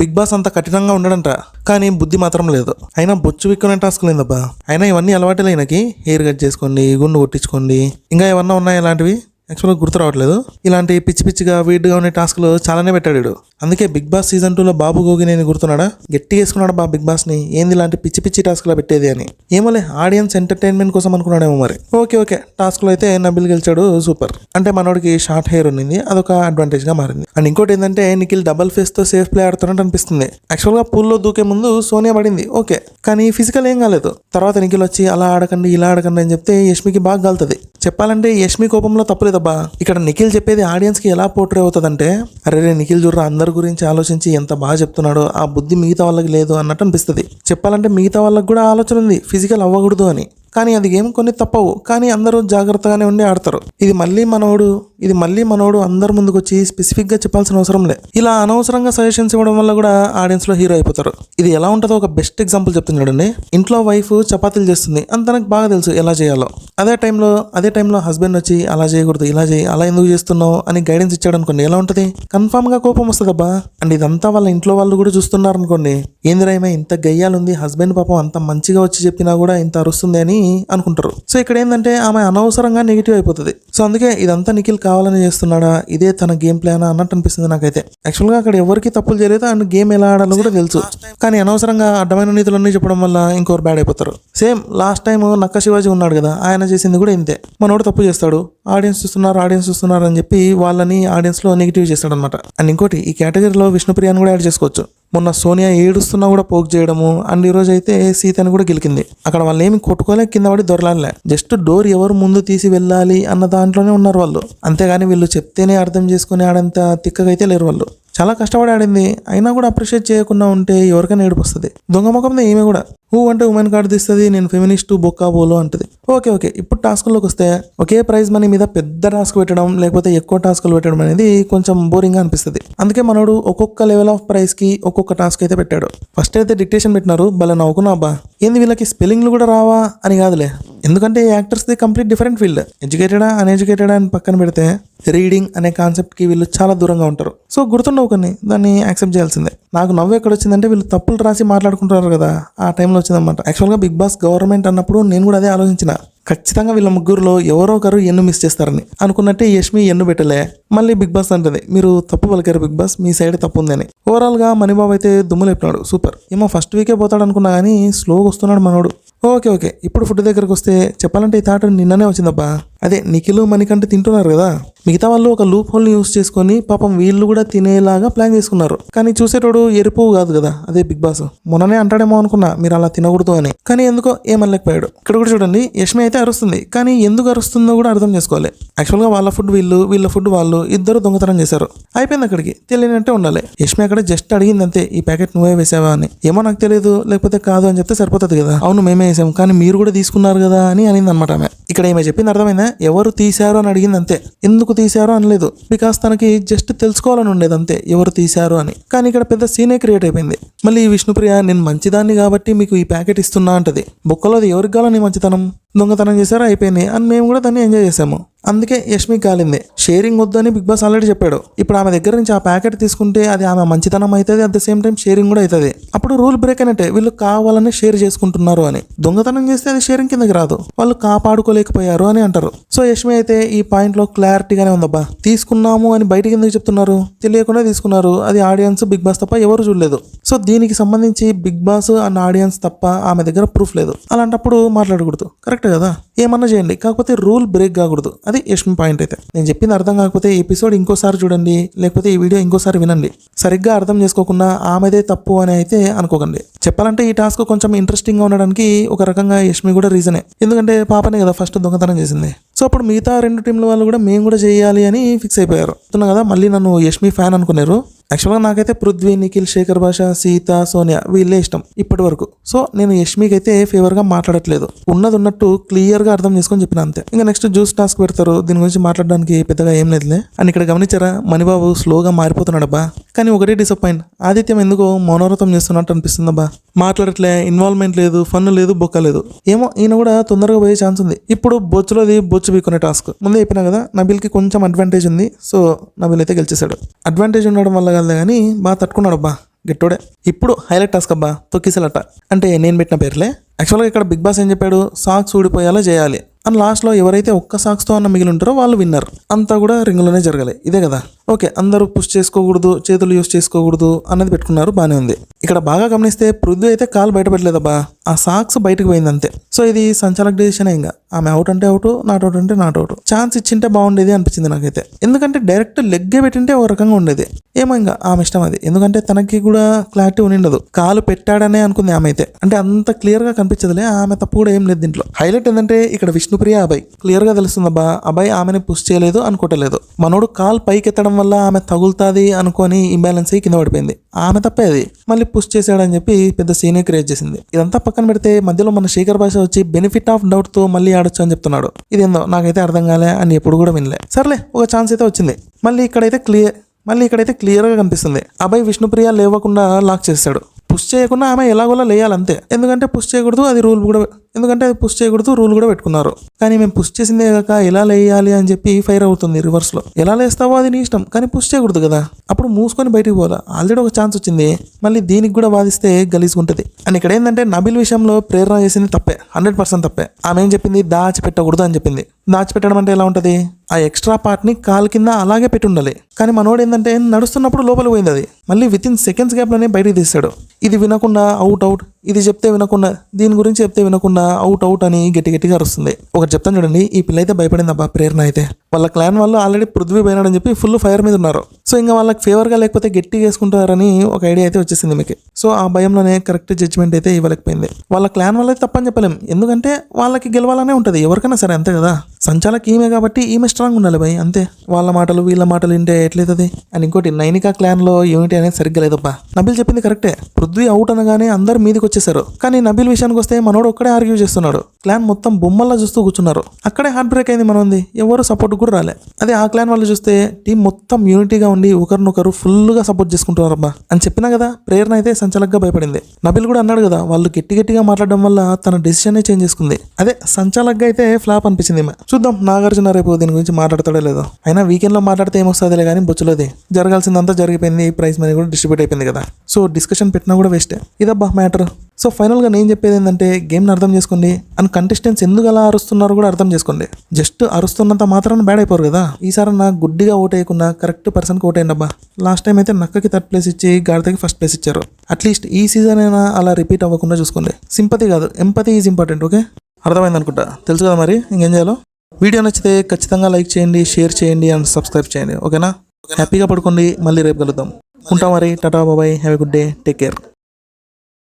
Big boss అంత కఠినంగా ఉండడంట, కానీ బుద్ధి మాత్రం లేదు. అయినా బొచ్చు విక్కునే టాస్క్ లేదబ్బా. అయినా ఇవన్నీ అలవాటులే ఈయనకి. హెయిర్ కట్ చేసుకోండి, గుండు కొట్టించుకోండి, ఇంకా ఏమన్నా ఉన్నాయి ఇలాంటివి యాక్చువల్గా గుర్తు రావట్లేదు. ఇలాంటి పిచ్చి పిచ్చిగా వీడ్గా ఉండే టాస్క్లు చాలానే పెట్టాడు. అందుకే బిగ్ బాస్ సీజన్ 2లో బాబు గోగినేని గుర్తున్నాడా, గట్టిగా వేసుకున్నాడు బా బిగ్ బాస్ ని, ఏంది ఇలాంటి పిచ్చి పిచ్చి టాస్క్లా పెట్టేది అని. ఏమోలే, ఆడియన్స్ ఎంటర్టైన్మెంట్ కోసం అనుకున్నాడేమో మరి. ఓకే టాస్క్లో అయితే నబిల్ గెలిచాడు, సూపర్. అంటే మనోడికి షార్ట్ హెయిర్ ఉంది, అదొక అడ్వాంటేజ్ గా మారింది. అండ్ ఇంకోటి ఏంటంటే నిఖిల్ డబల్ ఫేస్ తో సేఫ్ ప్లే ఆడుతున్నట్టు అనిపిస్తుంది. యాక్చువల్గా పూల్లో దూకే ముందు సోనియా పడింది, ఓకే, కానీ ఫిజికల్ ఏం కాలేదు. తర్వాత నిఖిల్ వచ్చి అలా ఆడకండి ఇలా ఆడకండి అని చెప్తే యష్మికి బాగా కాలుతుంది. చెప్పాలంటే యష్మి కోపంలో తప్పులేదబ్బా. ఇక్కడ నిఖిల్ చెప్పేది ఆడియన్స్ కి ఎలా పోర్ట్రే అవుతుందంటే, అరే నిఖిల్ చూడరా అందరి గురించి ఆలోచించి ఎంత బాగా చెప్తున్నాడో, ఆ బుద్ధి మిగతా వాళ్ళకి లేదు అన్నట్టు అనిపిస్తుంది. చెప్పాలంటే మిగతా వాళ్ళకి కూడా ఆలోచన ఉంది ఫిజికల్ అవ్వకూడదు అని, కానీ అది గేమ్ కొన్ని తప్పవు, కానీ అందరూ జాగ్రత్తగానే ఉండి ఆడతారు. ఇది మళ్ళీ మనోడు అందరి ముందుకు వచ్చి స్పెసిఫిక్ గా చెప్పాల్సిన అవసరం లే. ఇలా అనవసరంగా సజెషన్స్ ఇవ్వడం వల్ల కూడా ఆడియన్స్ లో హీరో అయిపోతారు. ఇది ఎలా ఉంటుందో ఒక బెస్ట్ ఎగ్జాంపుల్ చెప్తుంది చూడండి. ఇంట్లో వైఫ్ చపాతీలు చేస్తుంది అని తనకు బాగా తెలుసు ఎలా చేయాలో. అదే టైంలో హస్బెండ్ వచ్చి అలా చేయకూడదు ఇలా చేయి, అలా ఎందుకు చేస్తున్నావు అని గైడెన్స్ ఇచ్చాడు అనుకోండి, ఎలా ఉంటుంది? కన్ఫామ్ గా కోపం వస్తుందబ్బా. అండ్ ఇదంతా వాళ్ళ ఇంట్లో వాళ్ళు కూడా చూస్తున్నారు అనుకోండి, ఏందిరాయమా ఇంత గయ్యాలుంది, హస్బెండ్ పాపం అంత మంచిగా వచ్చి చెప్పినా కూడా ఇంత అరుస్తుంది అని అనుకుంటారు. సో ఇక్కడ ఏంటంటే ఆమె అనవసరంగా నెగిటివ్ అయిపోతుంది. సో అందుకే ఇదంతా నిఖిల్ కావాలని చేస్తున్నాడా, ఇదే తన గేమ్ ప్లాన్ అన్నట్టు అనిపిస్తుంది నాకైతే. యాక్చువల్ గా అక్కడ ఎవరికి తప్పులు చేయలేదు అండ్ గేమ్ ఎలా ఆడాలో కూడా తెలుసు, కానీ అనవసరంగా అడ్డమైన నీతులన్నీ చెప్పడం వల్ల ఇంకోరు బ్యాడ్ అయిపోతారు. సేమ్ లాస్ట్ టైం నక్క శివాజీ ఉన్నాడు కదా, ఆయన చేసింది కూడా ఇంతే. మనోడు తప్పు చేస్తాడు, ఆడియన్స్ చూస్తున్నారు అని చెప్పి వాళ్ళని ఆడియన్స్ లో నెగిటివ్ చేస్తాడు అనమాట. అండ్ ఇంకోటి ఈ కేటగిరీలో విష్ణుప్రియాని కూడా యాడ్ చేసుకోవచ్చు. మొన్న సోనియా ఏడుస్తున్నా కూడా పోక్ చేయడము, అండ్ ఈ రోజు అయితే సీతని కూడా గెలికింది. అక్కడ వాళ్ళు ఏమి కొట్టుకోలే, కింద పడి దొరలాలే, జస్ట్ డోర్ ఎవరు ముందు తీసి వెళ్ళాలి అన్న దాంట్లోనే ఉన్నారు వాళ్ళు. అంతేగాని వీళ్ళు చెప్తేనే అర్థం చేసుకుని ఆడంత తిక్కగా అయితే లేరు వాళ్ళు. చాలా కష్టపడి ఆడింది, అయినా కూడా అప్రిషియేట్ చేయకుండా ఉంటే ఎవరికైనా ఏడుపు వస్తుంది. దొంగ ముఖంతో ఈమె కూడా అంటే ఉమెన్ కార్డు తీస్తుంది, నేను ఫెమినిస్ట్ బొక్కా బోలో అంటది. ఓకే ఇప్పుడు టాస్క్లోకి వస్తే ఒకే ప్రైజ్ మనీ మీద పెద్ద టాస్క్ పెట్టడం లేకపోతే ఎక్కువ టాస్క్లు పెట్టడం అనేది కొంచెం బోరింగ్ గా అనిపిస్తుంది. అందుకే మనోడు ఒక్కొక్క లెవెల్ ఆఫ్ ప్రైస్ కి ఒక్కొక్క టాస్క్ అయితే పెట్టాడు. ఫస్ట్ అయితే డిక్టేషన్ పెట్టినారు, భలే నవ్వుకున్నా అబ్బా. ఏంది వీళ్ళకి స్పెల్లింగ్లు కూడా రావా అని కాదులే, ఎందుకంటే actors the complete different field. ఎడ్యుకేటెడా అన్ఎడ్యుకేటెడా అని పక్కన పెడితే రీడింగ్ అనే కాన్సెప్ట్ కి వీళ్ళు చాలా దూరంగా ఉంటారు. సో గుర్తుండవు కొన్ని, దాన్ని యాక్సెప్ట్ చేయాల్సిందే. నాకు నవ్వు ఎక్కడ వచ్చిందంటే వీళ్ళు తప్పులు రాసి మాట్లాడుకుంటున్నారు కదా, ఆ టైంలో వచ్చిందన్నమాట. యాక్చువల్గా బిగ్ బాస్ గవర్నమెంట్ అన్నప్పుడు నేను కూడా అదే ఆలోచించిన, ఖచ్చితంగా వీళ్ళ ముగ్గురులో ఎవరో ఒకరు ఎన్ను మిస్ చేస్తారని. అనుకున్నట్టే యష్మి ఎన్ను పెట్టలే, మళ్ళీ బిగ్ బాస్ అంటది మీరు తప్పు పలికారు బిగ్ బాస్, మీ సైడ్ తప్పు ఉందని. ఓవరాల్ గా మణిబాబు అయితే దుమ్ము లేపినాడు, సూపర్. ఏమో ఫస్ట్ వీకే పోతాడు అనుకున్నా కానీ స్లోగా వస్తున్నాడు మనోడు. ఓకే ఇప్పుడు ఫుడ్ దగ్గరకు వస్తే చెప్పాలంటే ఈ థాట్ నిన్ననే వచ్చిందబ్బా. అదే నిఖిల్ మణికంఠ తింటున్నారు కదా, మిగతా వాళ్ళు ఒక లూప్ హోల్ ని యూస్ చేసుకొని పాపం వీళ్ళు కూడా తినేలాగా ప్లాన్ చేసుకున్నారు. కానీ చూసేటోడు ఎరుపు కాదు కదా, అదే బిగ్ బాస్. మొన్ననే అంటాడేమో అనుకున్నా మీరు అలా తినకూడదు అని, కానీ ఎందుకో ఏమనలేకపోయాడు. ఇక్కడ కూడా చూడండి, యష్మి అయితే అరుస్తుంది, కానీ ఎందుకు అరుస్తుందో కూడా అర్థం చేసుకోవాలి. యాక్చువల్ గా వాళ్ళ ఫుడ్ వీళ్ళు, వీళ్ళ ఫుడ్ వాళ్ళు, ఇద్దరు దొంగతనం చేశారు. అయిపోయింది, అక్కడికి తెలియనట్టే ఉండాలి. యష్మి అక్కడ జస్ట్ అడిగింది అంతే, ఈ ప్యాకెట్ నువ్వే వేసావా అని. ఏమో నాకు తెలియదు లేకపోతే కాదు అని చెప్తే సరిపోతుంది కదా. అవును మేమే వేసాం, కానీ మీరు కూడా తీసుకున్నారు కదా అని అనింది అనమాట ఆమె. ఇక్కడ ఏమే చెప్పింది అర్థమైందా, ఎవరు తీశారు అని అడిగింది అంతే, ఎందుకు తీశారు అనలేదు. బికాస్ తనకి జస్ట్ తెలుసుకోవాలని ఉండేది అంతే, ఎవరు తీశారు అని. కానీ ఇక్కడ పెద్ద సీనే క్రియేట్ అయిపోయింది. మళ్ళీ విష్ణుప్రియ నేను మంచిదాన్ని కాబట్టి మీకు ఈ ప్యాకెట్ ఇస్తున్నా అంటది. బొక్కలోది ఎవరికి కావాలని మంచితనం, దొంగతనం చేశారు అయిపోయింది అని మేము కూడా దాన్ని ఎంజాయ్ చేసాము. అందుకే యష్మి కాలింది. షేరింగ్ వద్దని బిగ్ బాస్ ఆల్రెడీ చెప్పాడు. ఇప్పుడు ఆమె దగ్గర నుంచి ఆ ప్యాకెట్ తీసుకుంటే అది ఆమె మంచితనం అవుతుంది, at the same time sharing కూడా అవుతుంది. అప్పుడు రూల్ బ్రేక్ అయినట్టే, వీళ్ళు కావాలని షేర్ చేసుకుంటున్నారు అని. దొంగతనం చేస్తే అది షేరింగ్ కిందకి రాదు, వాళ్ళు కాపాడుకోలేకపోయారు అని అంటారు. సో యష్మి అయితే ఈ పాయింట్ లో క్లారిటీగానే ఉందబ్బా. తీసుకున్నాము అని బయటికి ఎందుకు చెప్తున్నారు, తెలియకుండా తీసుకున్నారు, అది ఆడియన్స్ బిగ్ బాస్ తప్ప ఎవరు చూడలేదు. సో దీనికి సంబంధించి బిగ్ బాస్ అండ్ ఆడియన్స్ తప్ప ఆమె దగ్గర ప్రూఫ్ లేదు. అలాంటప్పుడు మాట్లాడకూడదు, కరెక్ట్ కదా. ఏమన్నా చేయండి, కాకపోతే రూల్ బ్రేక్ కాకూడదు. అది యష్మి పాయింట్ అయితే. నేను చెప్పింది అర్థం కాకపోతే ఎపిసోడ్ ఇంకోసారి చూడండి, లేకపోతే ఈ వీడియో ఇంకోసారి వినండి. సరిగ్గా అర్థం చేసుకోకుండా ఆమెదే తప్పు అని అయితే అనుకోకండి. చెప్పాలంటే ఈ టాస్క్ కొంచెం ఇంట్రెస్టింగ్ గా ఉండడానికి ఒక రకంగా యష్మి కూడా రీజనే, ఎందుకంటే పాపనే కదా ఫస్ట్ దొంగతనం చేసింది. సో అప్పుడు మిగతా రెండు టీంల వాళ్ళు కూడా మేము కూడా చేయాలి అని ఫిక్స్ అయిపోయారు. చెప్తున్నా కదా, మళ్ళీ నన్ను యష్మి ఫ్యాన్ అనుకున్నారు. యాక్చువల్గా నాకైతే పృథ్వీ, నిఖిల్, శేఖర్ భాష, సీత, సోనియా వీళ్ళే ఇష్టం ఇప్పటి వరకు. సో నేను యష్మికి అయితే ఫేవర్ గా మాట్లాడట్లేదు, ఉన్నది ఉన్నట్టు క్లియర్ గా అర్థం చేసుకొని చెప్పిన అంతే. ఇంకా నెక్స్ట్ జ్యూస్ టాస్క్ పెడతారు, దీని గురించి మాట్లాడడానికి పెద్దగా ఏం లేదులే. అని ఇక్కడ గమనించారా, మణిబాబు స్లోగా మారిపోతున్నాడబ్బా. కానీ ఒకటే డిసప్పాయింట్, ఆదిత్యం ఎందుకో మౌనవ్రతం చేస్తున్నట్టు అనిపిస్తుందబ్బా. మాట్లాడట్లే, ఇన్వాల్వ్మెంట్ లేదు, ఫన్ లేదు, బొక్క లేదు. ఏమో ఈయన కూడా తొందరగా పోయే ఛాన్స్ ఉంది. ఇప్పుడు బొచ్చు బీకునే టాస్క్ ముందే చెప్పినా కదా, నబిల్ కి కొంచెం అడ్వాంటేజ్ ఉంది. సో నబిల్ అయితే గెలిచేశాడు. అడ్వాంటేజ్ ఉండడం వల్ల కాదు కానీ బాగా తట్టుకున్నాడు అబ్బా. గెట్టోడే. ఇప్పుడు హైలైట్ టాస్క్ అబ్బా, తొక్కిసలట. అంటే నేను పెట్టిన పేర్లే. యాక్చువల్గా ఇక్కడ బిగ్ బాస్ ఏం చెప్పాడు, సాక్స్ ఊడిపోయేలా చేయాలి అండ్ లాస్ట్లో ఎవరైతే ఒక్క సాక్స్తో అన్న మిగిలి ఉంటారో వాళ్ళు విన్నర్. అంతా కూడా రింగ్లోనే జరగాలి, ఇదే కదా. ఓకే, అందరూ పుష్ చేసుకోకూడదు, చేతులు యూస్ చేసుకోకూడదు అన్నది పెట్టుకున్నారు, బాగానే ఉంది. ఇక్కడ బాగా గమనిస్తే పృథ్వీ అయితే కాలు బయటపెట్టలేదబ్బా, ఆ సాక్స్ బయటకు పోయింది అంతే. సో ఇది సంచాలక డెసిషన్. ఇంకా ఆమె అవుట్ అంటే అవుట్, నాట్ అవుట్ అంటే నాట్ అవుట్. ఛాన్స్ ఇచ్చింటే బాగుండేది అనిపించింది నాకైతే. ఎందుకంటే డైరెక్ట్ లెగ్గే పెట్టింటే ఒక రకంగా ఉండేది. ఏమో ఇంకా ఆమె ఇష్టం అది. ఎందుకంటే తనకి కూడా క్లారిటీ ఉండదు, కాలు పెట్టాడనే అనుకుంది ఆమె అయితే. అంటే అంత క్లియర్ గా కనిపించదులే, ఆమె తప్పు కూడా ఏం లేదు దీంట్లో. హైలైట్ ఏంటంటే ఇక్కడ విష్ణుప్రియ అబ్బాయి క్లియర్ గా తెలుస్తుందబ్బా, అబ్బాయి ఆమెని పుష్ చేయలేదు, అనుకోవట్లేదు. మనోడు కాల్ పైకి ఎత్తడం వల్ల ఆమె తగులుతాది అనుకొని ఇంబ్యాలెన్స్ అయ్యి కింద పడిపోయింది. ఆమె తప్పే అది. మళ్ళీ పుష్ చేసాడని చెప్పి పెద్ద సీనే క్రియేట్ చేసింది. ఇదంతా పక్కన పెడితే మధ్యలో మన శేఖర్ భాష వచ్చి బెనిఫిట్ ఆఫ్ డౌట్ తో మళ్ళీ ఆడొచ్చు అని చెప్తున్నాడు. ఇదేందో నాకైతే అర్థం కాలే అని ఎప్పుడు కూడా వినలే. సర్లే, ఒక ఛాన్స్ అయితే వచ్చింది. మళ్ళీ ఇక్కడైతే క్లియర్గా కనిపిస్తుంది, అబ్బాయి విష్ణుప్రియ లేవకుండా లాక్ చేస్తాడు. పుష్ చేయకుండా ఆమె ఎలాగోలా లేయాలంతే. ఎందుకంటే పుష్ చేయకూడదు, అది రూల్ కూడా పెట్టుకున్నారు. కానీ మేము పుష్ చేసిందే కాక ఎలా లేయాలి అని చెప్పి ఫైర్ అవుతుంది రివర్స్ లో. ఎలా లేస్తావో అది నీ ఇష్టం, కానీ పుష్ చేయకూడదు కదా. అప్పుడు మూసుకొని బయటికి పోదా. ఆల్రెడీ ఒక ఛాన్స్ వచ్చింది, మళ్ళీ దీనికి కూడా వాదిస్తే గలీజ్గుంటది. అని ఇక్కడ ఏంటంటే నబిల్ విషయంలో ప్రేరణ చేసింది తప్పే, 100% తప్పే. ఆమె ఏం చెప్పింది, దాచిపెట్టకూడదు అని చెప్పింది. దాచిపెట్టడం అంటే ఎలా ఉంటది, ఆ ఎక్స్ట్రా పార్ట్ ని కాలు కింద అలాగే పెట్టి ఉండాలి. కానీ మనోడు ఏంటంటే నడుస్తున్నప్పుడు లోపలికి పోయింది, అది మళ్ళీ విత్ ఇన్ సెకండ్స్ గ్యాప్ లోనే బయటికి తీస్తాడు. ఇది వినకుండా అవుట్, ఇది చెప్తే వినకుండా, దీని గురించి చెప్తే వినకుండా అవుట్ అని గట్టిగా అరుస్తుంది. ఒకటి చెప్తాను చూడండి, ఈ పిల్ల అయితే భయపడింది అబ్బా, ప్రేరణ అయితే. వాళ్ళ క్లాన్ వాళ్ళు ఆల్రెడీ పృథ్వీ పోయినాడని చెప్పి ఫుల్ ఫైర్ మీద ఉన్నారు. సో ఇంకా వాళ్ళకి ఫేవర్గా లేకపోతే గట్టిగా వేసుకుంటారని ఒక ఐడియా అయితే వచ్చేసింది మీకు. సో ఆ భయంలోనే కరెక్ట్ జడ్జ్మెంట్ అయితే ఇవ్వలేకపోయింది. వాళ్ళ క్లాన్ వాళ్ళైతే తప్పని చెప్పలేం, ఎందుకంటే వాళ్ళకి గెలవాలనే ఉంటుంది ఎవరికైనా సరే, అంతే కదా. సంచాలక్ ఈమె కాబట్టి ఈమె స్ట్రాంగ్ ఉండాలి భయ్, అంతే. వాళ్ళ మాటలు వీళ్ళ మాటలు వింటే ఎట్లయితుంది. అండ్ ఇంకోటి, నైనికా క్లాన్ లో యూనిటీ అనేది సరిగ్గా లేదబ్బా. నబిల్ చెప్పింది కరెక్టే, పృథ్వీ అవుట్ అనగానే అందరు మీదకి వచ్చేసారు. కానీ నబిల్ విషయానికి వస్తే మనోడు ఒక్కడే ఆర్గ్యూ చేస్తున్నాడు. క్లాన్ మొత్తం బొమ్మల్లా చూస్తూ కూర్చున్నారు. అక్కడే హార్ట్ బ్రేక్ అయింది మనోంది, ఎవరు సపోర్ట్ కూడా రాలే. అదే ఆ క్లాన్ వాళ్ళు చూస్తే టీం మొత్తం యూనిటీగా ఉండి ఒకరినొకరు ఫుల్ గా సపోర్ట్ చేసుకుంటున్నారబ్బా. అని చెప్పినా కదా, ప్రేరణ అయితే సంచాలక్గా భయపడింది. నబిల్ కూడా అన్నాడు కదా, వాళ్ళు గట్టిగా మాట్లాడడం వల్ల తన డెసిషన్ చేంజ్ చేసుకుంది. అదే సంచాలక్గా అయితే ఫ్లాప్ అనిపించింది. చూద్దాం నాగార్జున రేపు దీని గురించి మాట్లాడతాడో లేదో. అయినా వీకెండ్ లో మాట్లాడితే ఏమొస్తుందిలే కానీ బొచ్చులోది. జరగాల్సిందంతా జరిగిపోయింది, ప్రైజ్ మనీ కూడా డిస్ట్రిబ్యూట్ అయిపోయింది కదా. సో డిస్కషన్ పెట్టినా కూడా వేస్టే. ఇదబ్బా మ్యాటర్. సో ఫైనల్గా నేను చెప్పేది ఏంటంటే, గేమ్ని అర్థం చేసుకోండి అండ్ కంటెస్టెంట్స్ ఎందుకు అలా అరుస్తున్నారో కూడా అర్థం చేసుకోండి. జస్ట్ అరుస్తున్నంత మాత్రాన బ్యాడ్ అయిపోరు కదా. ఈసారి నాకు గుడ్డిగా ఓట్ వేయకుండా కరెక్ట్ పర్సన్కి ఓట్ అయ్యండి అబ్బా. లాస్ట్ టైం అయితే నక్కకి 3rd ప్లేస్ ఇచ్చి గాడిదకి 1st ప్లేస్ ఇచ్చారు. అట్లీస్ట్ ఈ సీజన్ అయినా అలా రిపీట్ అవ్వకుండా చూసుకోండి. సింపతి కాదు, ఎంపతి ఈజ్ ఇంపార్టెంట్. ఓకే, అర్థమైంది అనుకుంటా, తెలుసు కదా మరి ఇంకేం చేయాలో. వీడియో నచ్చితే ఖచ్చితంగా లైక్ చేయండి, షేర్ చేయండి అండ్ సబ్స్క్రైబ్ చేయండి. ఓకేనా, హ్యాపీగా పడుకోండి, మళ్ళీ రేపు కలుద్దాం. ఉంటాం మరి, టాటా బాబాయ్, have a good day, take care.